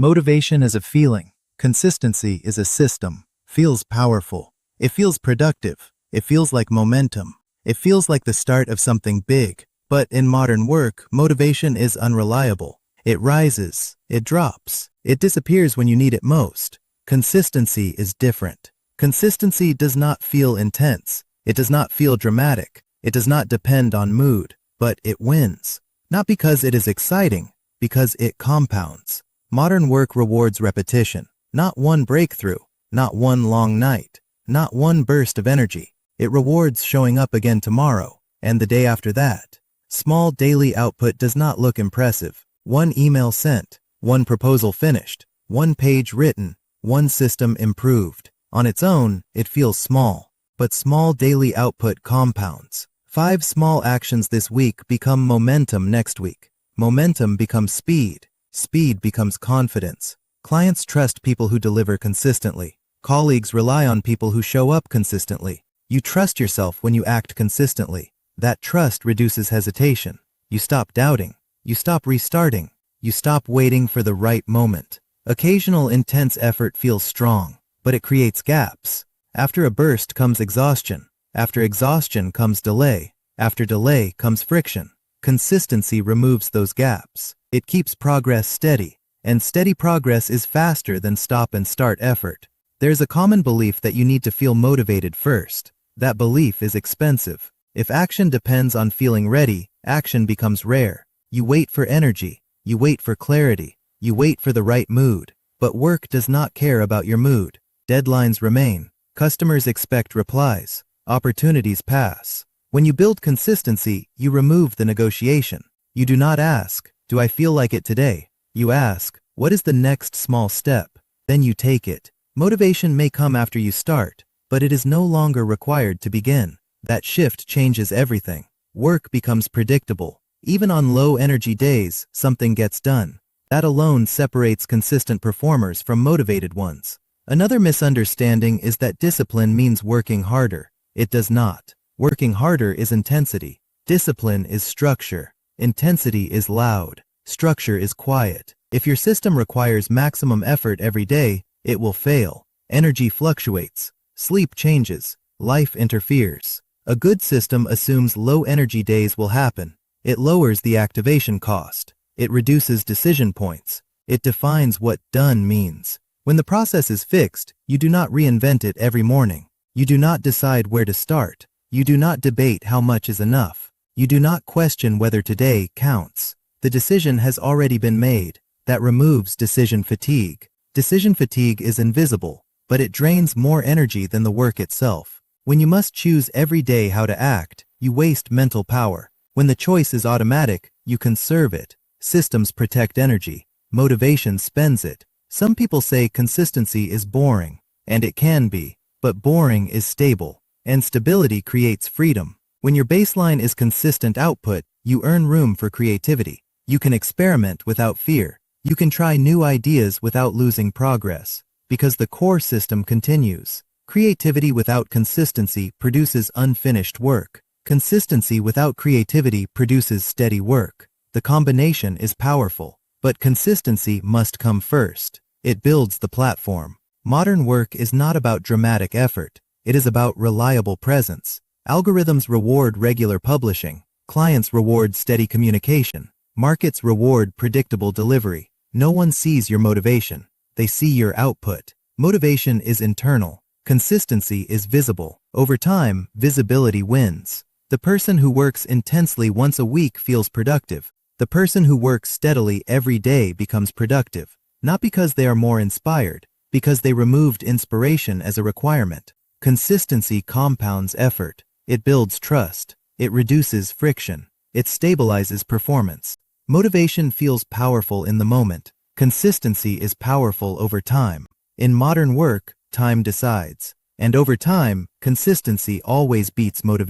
Motivation is a feeling. Consistency is a system. Feels powerful. It feels productive. It feels like momentum. It feels like the start of something big. But in modern work, motivation is unreliable. It rises. It drops. It disappears when you need it most. Consistency is different. Consistency does not feel intense. It does not feel dramatic. It does not depend on mood. But it wins. Not because it is exciting, because it compounds. Modern work rewards repetition. Not one breakthrough. Not one long night. Not one burst of energy. It rewards showing up again tomorrow, and the day after that. Small daily output does not look impressive. One email sent, one proposal finished, one page written, one system improved. On its own, it feels small. But small daily output compounds. 5 small actions this week become momentum next week. Momentum becomes speed. Speed becomes confidence. Clients trust people who deliver consistently. Colleagues rely on people who show up consistently. You trust yourself when you act consistently. That trust reduces hesitation. You stop doubting. You stop restarting. You stop waiting for the right moment. Occasional intense effort feels strong, but it creates gaps. After a burst comes exhaustion. After exhaustion comes delay. After delay comes friction. Consistency removes those gaps. It keeps progress steady, and steady progress is faster than stop and start effort. There's a common belief that you need to feel motivated first. That belief is expensive. If action depends on feeling ready, action becomes rare. You wait for energy. You wait for clarity. You wait for the right mood. But work does not care about your mood. Deadlines remain. Customers expect replies. Opportunities pass. When you build consistency, you remove the negotiation. You do not ask, "Do I feel like it today?" You ask, "What is the next small step?" Then you take it. Motivation may come after you start, but it is no longer required to begin. That shift changes everything. Work becomes predictable. Even on low-energy days, something gets done. That alone separates consistent performers from motivated ones. Another misunderstanding is that discipline means working harder. It does not. Working harder is intensity. Discipline is structure. Intensity is loud. Structure is quiet. If your system requires maximum effort every day, it will fail. Energy fluctuates. Sleep changes. Life interferes. A good system assumes low energy days will happen. It lowers the activation cost. It reduces decision points. It defines what done means. When the process is fixed, you do not reinvent it every morning. You do not decide where to start. You do not debate how much is enough. You do not question whether today counts. The decision has already been made. That removes decision fatigue. Decision fatigue is invisible, but it drains more energy than the work itself. When you must choose every day how to act, you waste mental power. When the choice is automatic, you conserve it. Systems protect energy. Motivation spends it. Some people say consistency is boring, and it can be, but boring is stable, and stability creates freedom. When your baseline is consistent output, you earn room for creativity. You can experiment without fear. You can try new ideas without losing progress, because the core system continues. Creativity without consistency produces unfinished work. Consistency without creativity produces steady work. The combination is powerful, but consistency must come first. It builds the platform. Modern work is not about dramatic effort. It is about reliable presence. Algorithms reward regular publishing. Clients reward steady communication. Markets reward predictable delivery. No one sees your motivation. They see your output. Motivation is internal. Consistency is visible. Over time, visibility wins. The person who works intensely once a week feels productive. The person who works steadily every day becomes productive. Not because they are more inspired, because they removed inspiration as a requirement. Consistency compounds effort. It builds trust. It reduces friction. It stabilizes performance. Motivation feels powerful in the moment. Consistency is powerful over time. In modern work, time decides. And over time, consistency always beats motivation.